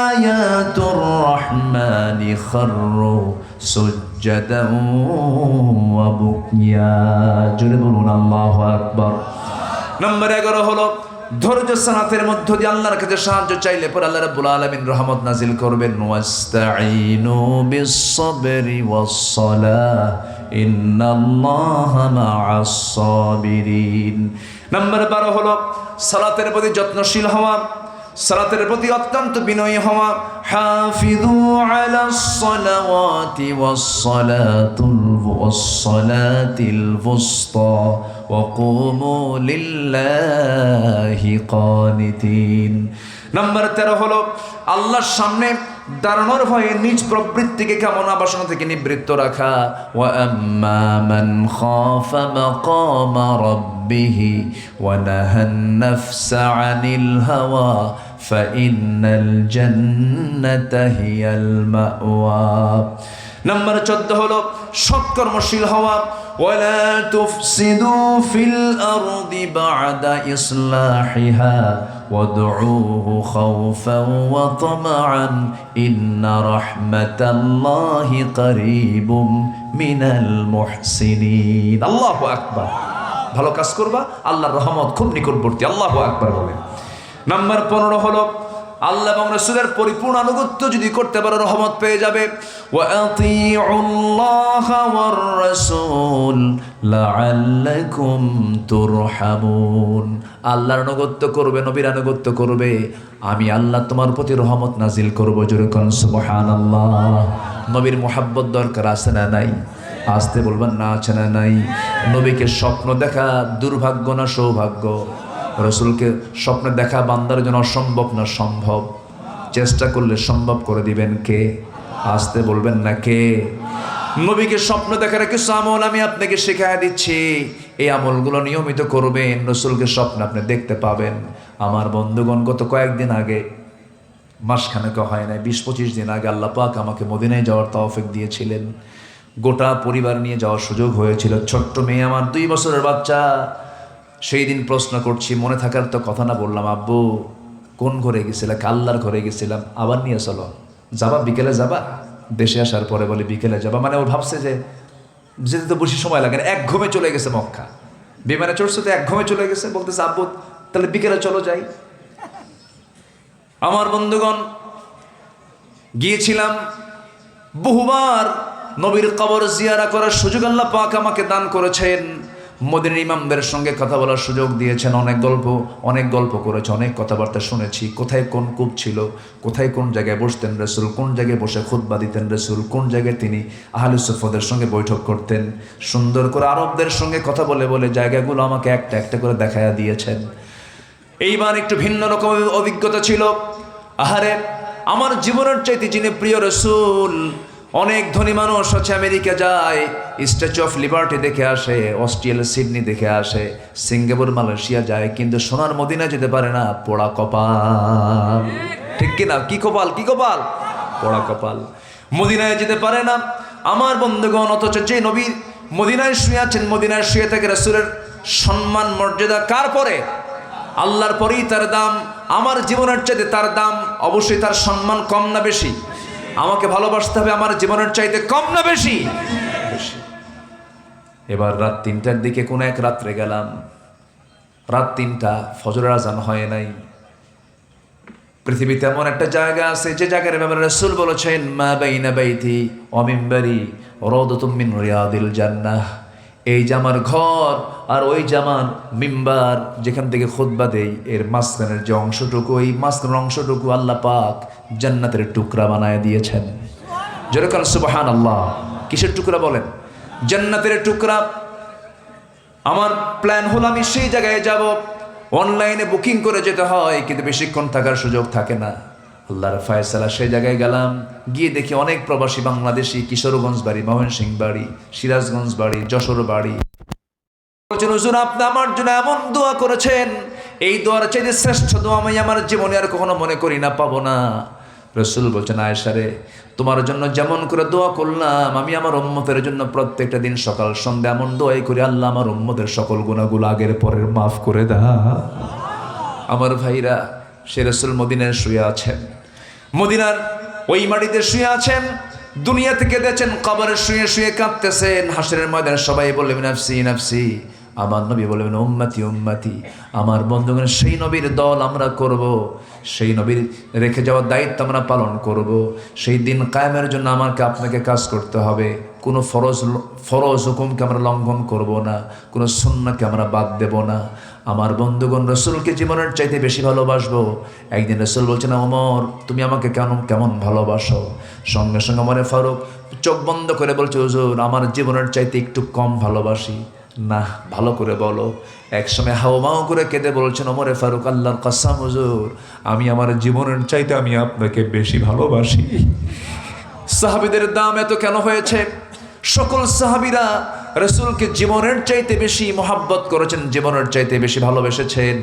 আয়াতুর রহমানি খাররু সুজদান ওয়া বুকিয়া। জোরে বলুন আল্লাহু আকবার। নাম্বার 11 হলো ধৈর্য সানাতের মধ্য দিয়ে আল্লাহর কাছে সাহায্য চাইলে পরে আল্লাহ রাব্বুল আলামিন রহমত নাজিল করবেন। ওয়াস্তাঈনু বিস-সাবরি ওয়াস-সালাহ ইন্নাল্লাহা মা'আস সাবিরিন। নাম্বার 12 হলো সালাতের প্রতি যত্নশীল হওয়া, সালাতের প্রতি অত্যন্ত বিনয়ী হওয়া। হাফিযু আলাস সালাওয়াতি ওয়াস-সালাতিল বুসতা ওয়া কুমু লিল্লাহি কানিতিন। নাম্বার 13 হলো আল্লাহর সামনে দাঁড়ানোর ভয়ে নিজ প্রবৃত্তিকে কামনা বাসনা থেকে নিবৃত্ত রাখা। ওয়া আম্মা মান খাফা মাকামা রাব্বিহি ওয়া নাহান নাফসা আনিল হাওয়া ফাইন্নাল জান্নাতা হিয়াল মাওয়া। নাম্বার 14 হলো সৎকর্মশীল হওয়া। ওয়ালা তুফসিদু ফিল আরদি বা'দা ইসলাহিহা ওয়াদউহু খাওফান ওয়া তামাআন ইন্না রাহমাতাল্লাহি কারীবুম মিনাল মুহসিনিন। আল্লাহু আকবার। ভালো কাজ করবা, আল্লাহর রহমত খুব নিকটবর্তী। আল্লাহু আকবার বলেন। নাম্বার 15 হলো আল্লাহ এবং রাসূলের পরিপূর্ণ আনুগত্য যদি করতে পারো রহমত পেয়ে যাবে। ওয়া আতিউল্লাহা ওয়ার রাসূল লাআল্লাকুম তুরহামুন। আল্লাহর আনুগত্য করবে, নবীর আনুগত্য করবে, আমি আল্লাহ তোমার প্রতি রহমত নাজিল করব। জোরে কোন সুবহানাল্লাহ। নবীর মুহাব্বত দরকার আছে না নাই? আসতে বলবেন না আছে না নাই? নবীকে স্বপ্ন দেখা দুর্ভাগ্য না সৌভাগ্য? রসুলকে স্বপ্নে দেখা বান্দার জন্য অসম্ভব না সম্ভব? চেষ্টা করলে সম্ভব করে দিবেন কে? আসতে বলবেন না কে? নবীকে স্বপ্ন দেখার কিছু আমল আমি আপনাকে শেখায় দিচ্ছি, এই আমলগুলো নিয়মিত করবেন, রসুলকে স্বপ্ন আপনি দেখতে পাবেন। আমার বন্ধুগণ, গত কয়েকদিন আগে, মাসখানেক হয় না, 20-25 দিন আগে আল্লাহ পাক আমাকে মদিনায় যাওয়ার তৌফিক দিয়েছিলেন। গোটা পরিবার নিয়ে যাওয়ার সুযোগ হয়েছিল। ছোট্ট মেয়ে আমার, 2 বছরের বাচ্চা। সেই দিন প্রশ্ন করছি, মনে থাকার তো কথা না, বললাম আব্বু কোন ঘরে গেছিলাম? আল্লাহর ঘরে গেছিলাম, আবার নিয়ে চলো। যাবা? বিকেলে যাবা? দেশে আসার পরে বলে বিকেলে যাবা। মানে ও ভাবছে যে যেতে তো বেশি সময় লাগে না, 1 ঘুমে চলে গেছে মক্কা। বিমানে চড়ছে তো 1 ঘুমে চলে গেছে, বলতেছে আব্বু তাহলে বিকেলে চলো যাই। আমার বন্ধুগণ, গিয়েছিলাম বহুবার। নবীর কবর জিয়ারা করার সুযোগ আল্লাহ পাক আমাকে দান করেছেন। মদিনার ইমামদের সঙ্গে কথা বলার সুযোগ দিয়েছেন, অনেক গল্প করেছে, অনেক কথাবার্তা শুনেছি। কোথায় কোন কূপ ছিল, কোথায় কোন জায়গায় বসতেন রাসূল, কোন জায়গায় বসে খুতবা দিতেন রাসূল, কোন জায়গায় তিনি আহলে সুফফাদের সঙ্গে বৈঠক করতেন। সুন্দর করে আরবদের সঙ্গে কথা বলে বলে জায়গাগুলো আমাকে একটা একটা করে দেখায়া দিয়েছেন। এইবার একটু ভিন্ন রকম অভিজ্ঞতা ছিল। আহারে, আমার জীবনের চাইতে যিনি প্রিয় রাসূল, অনেক ধনী মানুষ আছে আমেরিকা যায়, স্ট্যাচু অফ লিবার্টি দেখে আসে, অস্ট্রেলিয়া সিডনি দেখে আসে, সিঙ্গাপুর মালয়েশিয়া যায়, কিন্তু সোনার মদিনা যেতে পারে না। পোড়া কপাল, ঠিক কিনা? কি কপাল, কি কপাল? পোড়া কপাল। মদিনায় যেতে পারে না আমার বন্ধুগণ। অথচ যে নবী মদিনায় শুয়ে আছেন, মদিনায় শুয়ে থেকে রাসূলের সম্মান মর্যাদা কার পরে? আল্লাহর পরেই তার দাম। আমার জীবনের চাইতে তার দাম, অবশ্যই তার সম্মান কম না বেশি? আমাকে ভালোবাসতে হবে আমার জীবনের চাইতে কম না বেশি? বেশি। এবার রাত ৩টার দিকে কোন এক রাত্রে গেলাম, রাত ৩টা, ফজরের আজান হয় নাই। পৃথিবীতে এমন একটা জায়গা আছে যে জায়গার ব্যাপারে রাসূল বলেছেন, মা বাইনা বাইতি ওয়া মিনবারি রাউদাতুম মিন রিয়াদিল জান্নাহ। এই যে আমার ঘর আর ওই যে আমার মিম্বার, যেখান থেকে খুতবা দেই, এর মাঝখানের যে অংশটুকু, এই মাঝখানের অংশটুকু আল্লাহ পাক জান্নাতের টুকরা বানায় দিয়েছেন। যেরকম সুবহানাল্লাহ। কিসের টুকরা বলেন? জান্নাতের টুকরা। আমার প্ল্যান হলো আমি সেই জায়গায় যাব। অনলাইনে বুকিং করে যেতে হয়, কিন্তু বেশিক্ষণ থাকার সুযোগ থাকে না। আল্লাহর ফায়সালা, সেই জায়গায় গেলাম। গিয়ে দেখি অনেক প্রবাসী বাংলাদেশি, কিশোরগঞ্জ বাড়ি, ময়মনসিংহ বাড়ি, সিরাজগঞ্জ বাড়ি, যশোর বাড়ি। বলছেন, হুজুর আপনি আমার জন্য এমন দোয়া করেছেন, এই দোয়ার চাইতে শ্রেষ্ঠ দোয়া আমি আমার জীবনে আর কখনো মনে করি না, পাবো না। রাসূল বলছেন, আয়েশা রে, তোমার জন্য যেমন করে দোয়া করলাম, আমি আমার উম্মতের জন্য প্রত্যেকটা দিন সকাল সন্ধ্যা এমন দোয়াই করি, আল্লাহ আমার উম্মতের সকল গুনাহগুলো আগের পরের মাফ করে দাও। আমার ভাইরা, সে রাসূল মদিনায় শুয়ে আছেন, মদিনার ওই মাটিতে শুয়ে আছেন, দুনিয়া থেকে দেখেন কবরে শুয়ে শুয়ে কাঁদতেছেন। হাসরের ময়দানে সবাই বললেন নাফসি নাফসি, আমার নবী বলবেন উম্মতি উম্মতি। আমার বন্ধুগণ, সেই নবীর দল আমরা করব, সেই নবীর রেখে যাওয়ার দায়িত্ব আমরা পালন করব। সেই দিন কায়েমের জন্য আমাকে আপনাকে কাজ করতে হবে। কোনো ফরজ হুকুমকে আমরা লঙ্ঘন করব না, কোনো সুন্নাহকে আমরা বাদ দেব না। আমার বন্ধুগণ, রাসূলকে জীবনের চাইতে বেশি ভালোবাসবো। একদিন রাসূল বলছেন, ওমর তুমি আমাকে কেমন ভালোবাসো? সঙ্গে সঙ্গে ওমরে ফারুক চোখ বন্ধ করে বলছে, হুজুর আমার জীবনের চাইতে একটু কম ভালোবাসি। না, ভালো করে বলো। একসময় হাওমাও করে কেঁদে বলছেন ওমরে ফারুক, আল্লাহর কসম হুজুর, আমি আমার জীবনের চাইতে আমি আপনাকে বেশি ভালোবাসি। সাহাবীদের দাম এত কেন হয়েছে? সকল সাহাবীরা রাসূলকে জীবনের চাইতে বেশি মহাব্বত করেছেন, জীবনের চাইতে বেশি ভালোবেসেছেন।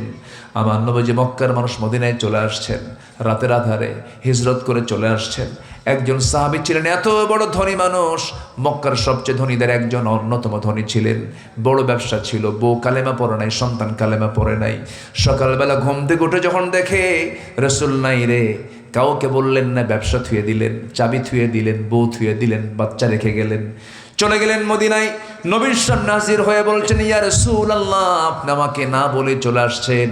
আমার নবীজি মক্কার মানুষ মদিনায় চলে আসছেন, রাতের আধারে হিজরত করে চলে আসছেন। একজন সাহাবী ছিলেন এত বড় ধনী মানুষ, মক্কার সবচেয়ে ধনীদের একজন, অন্যতম ধনী ছিলেন। বড় ব্যবসা ছিল, বউ কালেমা পড়ে নাই, সন্তান কালেমা পড়ে নাই। সকালবেলা ঘুম থেকে উঠে যখন দেখে রাসূল নাই রে, কাউকে বললেন না, ব্যবসা থুয়ে দিলেন, চাবি থুয়ে দিলেন, বউ থুয়ে দিলেন, বাচ্চা রেখে গেলেন, চলে গেলেন মদিনায়। নবীর সামনে হাজির হয়ে বলছেন, ইয়া রাসূলুল্লাহ, আপনি আমাকে না বলে চলে আসছেন,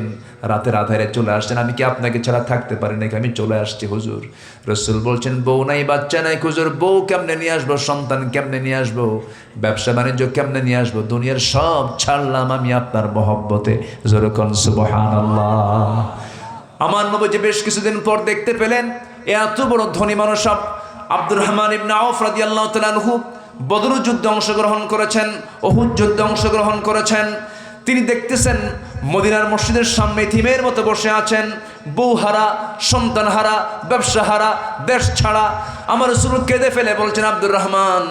রাতের আধারে চলে আসছেন, আমি কি আপনাকে ছাড়া থাকতে পারি নাকি? আমি চলে আসছি হুজুর। রাসূল বলছেন, বউ নাই, বাচ্চা নাই, হুজুর বউ কেমনে নিয়ে আসবো, সন্তান কেমনে নিয়ে আসবো, ব্যবসা বাণিজ্য কেমনে নিয়ে আসবো, দুনিয়ার সব ছাড়লাম আমি আপনার মহব্বতে। যেরকম সুবহানাল্লাহ। আমার নবীজি বেশ কিছুদিন পর দেখতে পেলেন এত বড় ধনী মানুষ আব্দুর রহমান ইবনে আউফ রাদিয়াল্লাহু তাআলা আনহু বদর যুদ্ধে অংশগ্রহণ করেছেন, উহুদ যুদ্ধে অংশগ্রহণ করেছেন। তিনি দেখতেছেন মদিনার মসজিদের সামনে ইতিমের মতো বসে আছেন, বউ হারা, সন্তান হারা, ব্যবসা হারা, দেশ ছাড়া। আমার রাসূল কেঁদে ফেলে বলছেন, আব্দুর রহমান,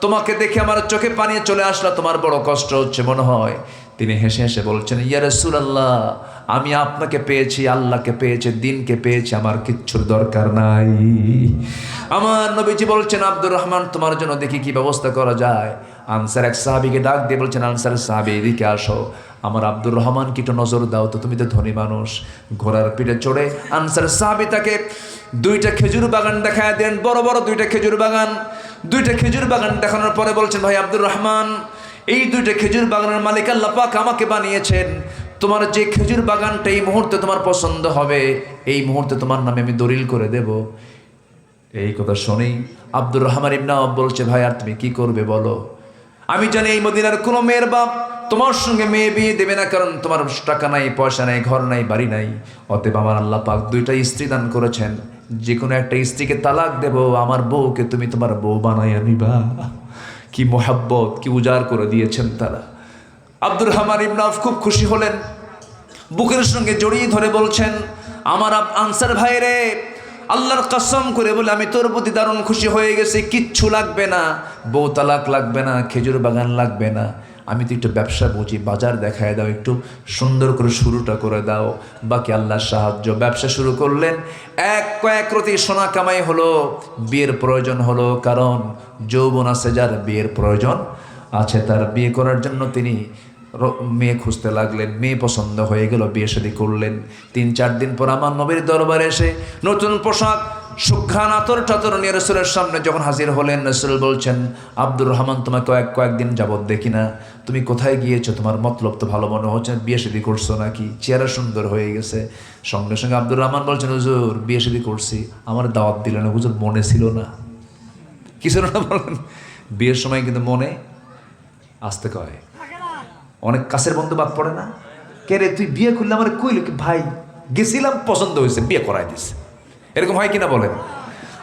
তোমাকে দেখে আমার চোখে পানি চলে আসলো, তোমার বড় কষ্ট হচ্ছে মনে হয়। তিনি হেসে হেসে বলছেন, ইয়া রাসূলুল্লাহ, আমি আপনাকে পেয়েছি, আল্লাহকে পেয়েছি, দিনকে পেয়েছি, আমার কিচ্ছুর দরকার নাই। আমার নবীজি বলছেন, আব্দুর রহমান, তোমার জন্য দেখি কি ব্যবস্থা করা যায়। আনসার এক সাহাবীকে ডাক দিয়ে বলছেন, আনসার সাহাবী এদিকে আসো, আমার আব্দুর রহমান কি একটু নজর দাও তো, তুমি তো ধনী মানুষ। ঘোড়ার পিঠে চড়ে আনসার সাহাবী তাকে দুইটা খেজুর বাগান দেখায় দেন, বড় বড় দুইটা খেজুর বাগান। দুইটা খেজুর বাগান দেখানোর পরে বলছেন, ভাই আব্দুর রহমান, এই দুইটা খেজুর বাগানের মালিক আল্লাহ পাক আমাকে বানিয়েছেন, তোমার যে খেজুর বাগানটা এই মুহূর্তে তোমার পছন্দ হবে, এই মুহূর্তে তোমার নামে আমি দলিল করে দেব। এই কথা শুনেই আব্দুর রহমান ইবনে আওফ বলছে, ভাই আর তুমি কি করবে বলো? আমি জানি এই মদিনার কোনো মেয়ের বাপ তোমার সঙ্গে মেয়ে বিয়ে দেবে না, কারণ তোমার টাকা নাই, পয়সা নাই, ঘর নাই, বাড়ি নাই। অতএব আমার আল্লাহ পাক দুইটা স্ত্রী দান করেছেন, যে কোনো একটা স্ত্রীকে তালাক দেব, আমার বউকে তুমি তোমার বউ বানাইয়া নিবা। কি মোহাব্বত, কি উজাড় করে দিয়েছেন তারা। আব্দুর রহমান ইবনে আউফ খুব খুশি হলেন, বুকের সঙ্গে জড়িয়ে ধরে বলছেন, আমার আনসার ভাই রে, আল্লাহর কসম করে বলে আমি তোর প্রতি দারুণ খুশি হয়ে গেছি। কিচ্ছু লাগবে না, বউ তালাক লাগবে না, খেজুর বাগান লাগবে না। আমি তো একটু ব্যবসা বুঝি, বাজার দেখায় দাও, একটু সুন্দর করে শুরুটা করে দাও, বাকি আল্লাহর সাহায্য। ব্যবসা শুরু করলেন, কয়েক রতি সোনা কামাই হলো। বিয়ের প্রয়োজন হলো, কারণ যৌবন আছে যার বিয়ের প্রয়োজন আছে, তার বিয়ে করার জন্য তিনি মেয়ে খুঁজতে লাগলেন। মেয়ে পছন্দ হয়ে গেল, বিয়ে শাদী করলেন। 3-4 দিন পর আমার নবীর দরবারে এসে নতুন পোশাক, সুঘ্রাণ আতর টাতর নিয়ে রসুলের সামনে যখন হাজির হলেন, রসুল বলছেন, আব্দুর রহমান তোমাকে কয়েকদিন যাবৎ দেখি না, তুমি কোথায় গিয়েছো? তোমার মতলব তো ভালো মনে হচ্ছে, বিয়ে শাদী করছো নাকি? চেহারা সুন্দর হয়ে গেছে। সঙ্গে সঙ্গে আব্দুর রহমান বলছেন, হুজুর বিয়ে শাদী করছি, আমার দাওয়াত দিলেন না হুজুর, মনে ছিল না। কি ছিল না বলেন? বিয়ের সময় কিন্তু মনে আসতে কয়, অনেক কাছের বন্ধু বাদ পড়ে না, কে রে তুই বিয়ে করলে আমার কইল কি ভাই, গেছিলাম পছন্দ হয়েছে, বিয়ে করাই দিছে। এরকম হয় কিনা বলেন?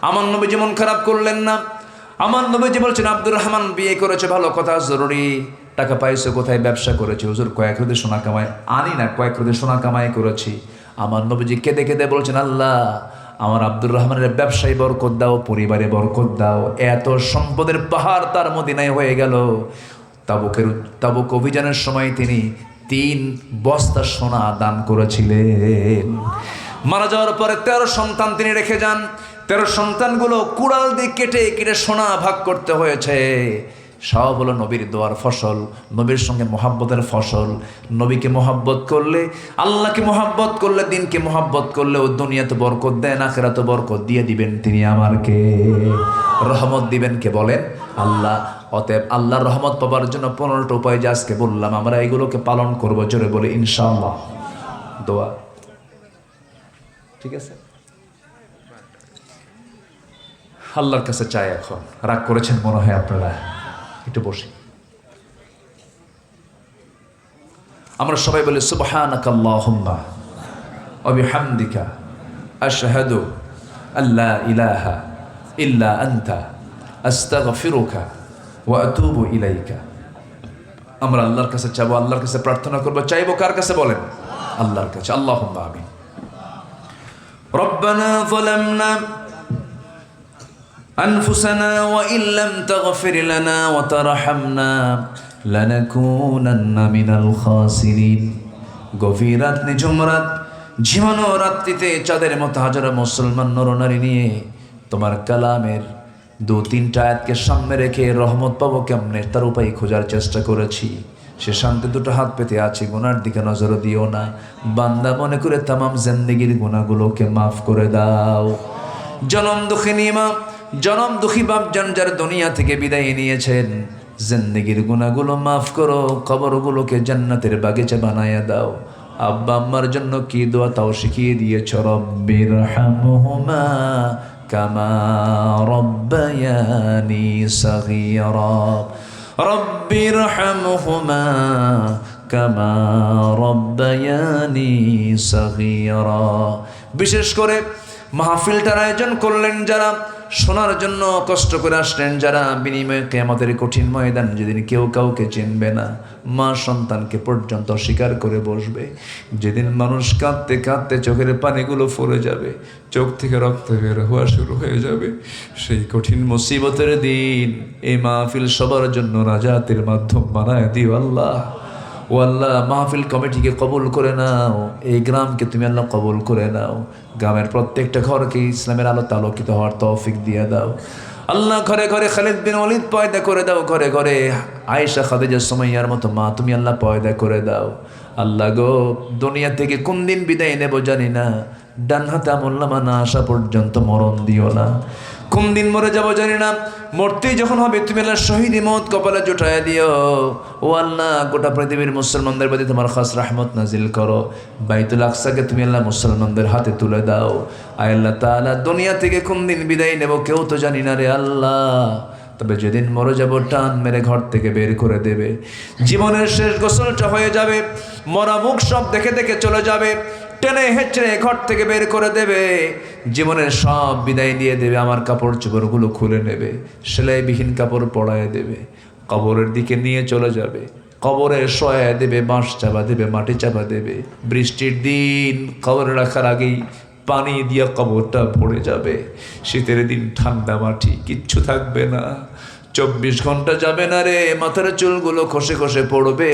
আমার নবী যেমন খারাপ করলেন না। আমার নবীজি বলছেন, আব্দুর রহমান বিয়ে করেছে, ভালো কথা, জরুরি। টাকা পাইছো কোথায়? ব্যবসা করেছে হুজুর, কয়েক রোদে সোনা কামাই আনি না, কয়েক রোদে সোনা কামাই করেছি। আমার নবীজি কেঁদে কেঁদে বলছেন, আল্লাহ আমার আব্দুর রহমানের ব্যবসায় বরকত দাও, পরিবারে বরকত দাও। এত সম্পদের পাহাড় তার মদিনায় হয়ে গেল। তাবুক অভিযানের সময় তিনি 3 বস্তা সোনা দান করেছিলেন। মারা যাওয়ার পরে 13 সন্তান তিনি রেখে যান। 13 সন্তানগুলো কুড়াল দিয়ে কেটে কেটে সোনা ভাগ করতে হয়েছে। সব হলো নবীর দোয়ার ফসল, নবীর সঙ্গে মোহাব্বতের ফসল। নবীকে মোহাব্বত করলে, আল্লাহকে মোহাব্বত করলে, দিনকে মোহাব্বত করলে ও দুনিয়াতে বরকত দেন, আখিরাতে বরকত দিয়ে দিবেন তিনি আমারকে। রহমত দিবেন কে বলেন? আল্লাহ। অতএব আল্লাহর রহমত পাবার জন্য 15টা উপায় যে আজকে বললাম, আমরা এগুলোকে পালন করবো, জোরে বলে ইনশাআল্লাহ। দোয়া ঠিক আছে? আল্লাহর কাছে চাই। এখন রাগ করেছেন মনে হয় আপনারা, একটু বসি। আমরা সবাই বলি সুবহানাকা আল্লাহুম্মা ওয়া বিহামদিকা আশহাদু আল্লা ইলাহা ইল্লা আনতা আস্তাগফিরুকা ওয়া আতুবু ইলাইকা। আমরা আল্লাহর কাছে চাইবো, আল্লাহর কাছে প্রার্থনা করবো। চাইবো কার কাছে বলেন? আল্লাহর কাছে। আল্লাহুম্মা আমিন। রব্বানা যালামনা أنفسنا وإن لم تغفر لنا وترحمنا لنكونن من الخاسرين। গভীর রাত, নিঝুম রাত, ঝিমানো রাত্রিতে চাঁদের মতো হাজারো মুসলমান নরনারী নিয়ে তোমার কালামের 2-3টা আয়াতকে সামনে রেখে রহমত পাবো কেমনে তার উপায় খোঁজার চেষ্টা করেছি। সে শান্তি 2টো হাত পেতে আছে, গুনার দিকে নজর দিও না। বান্দা মনে করে তামাম জিন্দেগির গুনাহগুলোকে মাফ করে দাও। জনম দুঃখিনী মা, জনম দুঃখী বাপ জান যার দুনিয়া থেকে বিদায় নিয়েছেন, জিন্দেগির গুনাহগুলো মাফ করো, কবরগুলোকে জান্নাতের বাগিচা বানায়া দাও। আব্বা আম্মার জন্য কি দোয়া তাও শিখিয়ে দিয়েছ। রব্বিরহামহুমা কামা রব্বায়ানি সগীরা, রব্বিরহামহুমা কামা রব্বায়ানি সগীরা। বিশেষ করে মাহফিলটার আয়োজন করলেন যারা, শোনার জন্য কষ্ট করে আসলেন যারা, বিনিময়ে কিয়ামতের কঠিন ময়দান যেদিন কেউ কাউকে চিনবে না, মা সন্তানকে পর্যন্ত অস্বীকার করে বসবে, যেদিন মানুষ কাঁদতে কাঁদতে চোখের পানিগুলো পড়ে যাবে, চোখ থেকে রক্ত বের হওয়া শুরু হয়ে যাবে, সেই কঠিন মুসিবতের দিন এই মাহফিল সবার জন্য নাজাতের মাধ্যম বানায় দিও আল্লাহ। ও আল্লাহ, মাহফিল কমিটিকে কবুল করে নাও, এই গ্রামকে তুমি আল্লাহ কবুল করে নাও, গ্রামের প্রত্যেকটা ঘরকে ইসলামের আলোতে আলোকিত হওয়ার তৌফিক দিয়ে দাও আল্লাহ। ঘরে ঘরে খালিদ বিন ওয়ালিদ পয়দা করে দাও, ঘরে ঘরে আয়েশা খাদিজা সুমাইয়ার মতো মা তুমি আল্লাহ পয়দা করে দাও আল্লাহ গো। দুনিয়া থেকে কোন দিন বিদায় নেব জানি না, ডান হাতে আমলনামা না আসা পর্যন্ত মরণ দিও না। কোন দিন মরে যাবো জানি না, মরতেই যখন হবে তুমি আল্লাহ শহীদ মত কপালে জুটায় দিও। ও আল্লাহ, গোটা পৃথিবীর মুসলমানদের প্রতি তোমার খাস রহমত নাজিল করো। বাইতুল আকসাকে তুমি আল্লাহ মুসলমানদের হাতে তুলে দাও। আয় আল্লাহ তাআলা, দুনিয়া থেকে কোন দিন বিদায় নেব কেউ তো জানি না রে আল্লাহ, তবে যেদিন মরে যাব টান মেরে ঘর থেকে বের করে দেবে। জীবনের শেষ গোসলটা হয়ে যাবে, মরা মুখ সব দেখে দেখে চলে যাবে, টেনে হেঁচড়ে ঘর থেকে বের করে দেবে, জীবনের সব বিদায় দিয়ে দেবে, আমার কাপড় চোপড়গুলো খুলে নেবে, সেলাইবিহীন কাপড় পরায় দেবে, কবরের দিকে নিয়ে চলে যাবে, কবরে শোয়া দেবে, বাঁশ চাপা দেবে, মাটি চাপা দেবে। বৃষ্টির দিন কবরে রাখার আগেই পানি দিয়ে কবরটা ভরে যাবে। শীতের দিন ঠান্ডা মাটি, কিচ্ছু থাকবে না। 24 ঘন্টা যাবে না রে, মাথার চুলগুলো খসে খসে পড়বে।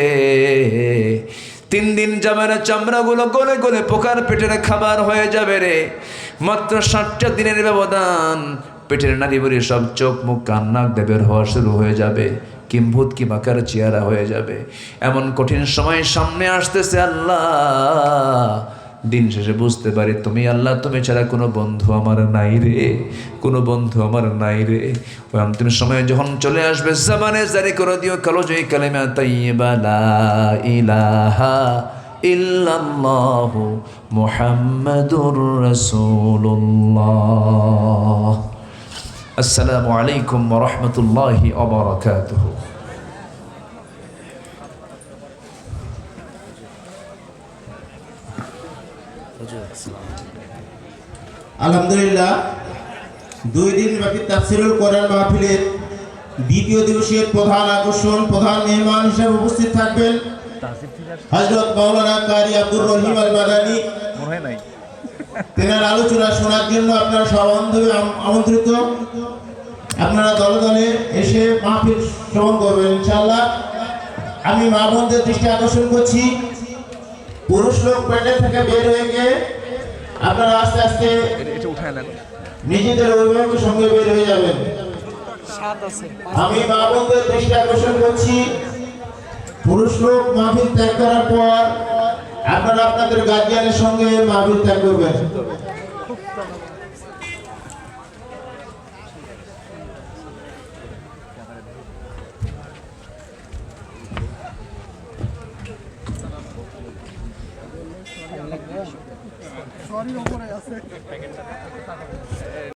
3 দিন যাবে না, চামড়াগুলো গলে গলে পোকার পেটের খাবার হয়ে যাবে রে। মাত্র 60টা দিনের ব্যবধান, পেটের নারী বুড়ি সব চোখ মুখ কান নাক দিয়ে বের হওয়া শুরু হয়ে যাবে, কিম্ভূত কি মাকার চেহারা হয়ে যাবে। এমন কঠিন সময় সামনে আসতেছে আল্লাহ। দিন শেষে বুঝতে পারি তুমি আল্লাহ, তুমি ছাড়া কোনো বন্ধু আমার নাই রে, কোনো বন্ধু আমার নাই রে। ওই অন্তিম সময় যখন চলে আসবে, জামানে জারি করে দিও কালোজয়ী কালিমা তাইয়্যিবা লা ইলাহা ইল্লাল্লাহু মুহাম্মাদুর রাসূলুল্লাহ। আসসালামু আলাইকুম ওয়া রাহমাতুল্লাহি ওয়া বারাকাতুহু। আলহামদুলিল্লাহ, 2 দিন ব্যাপী তাফসীরুল কোরআন মাহফিলের দ্বিতীয় দিবসের প্রধান আকর্ষণ, প্রধান মেহমান হিসেবে উপস্থিত থাকবেন হযরত মাওলানা কারি আব্দুর রহিম আল মাদানী। তেনার আলোচনা শোনার জন্য আপনারা সবান্ধবে আমন্ত্রিত। আপনারা দলে দলে এসে মাহফিল শ্রবণ করবেন ইনশাআল্লাহ। আমি মা বোনদের দৃষ্টি আকর্ষণ করছি, পুরুষ লোক প্যান্ডেল থেকে বের হয়ে গিয়ে আপনারা আস্তে আস্তে নিজেদের অভিভাবকের সঙ্গে বের হয়ে যাবেন। আমি মা বোনদের দৃষ্টি আকর্ষণ করছি, পুরুষ লোক মাহফিল ত্যাগ করার পর আপনারা আপনাদের গার্জিয়ানের সঙ্গে মাহফিল ত্যাগ করবেন।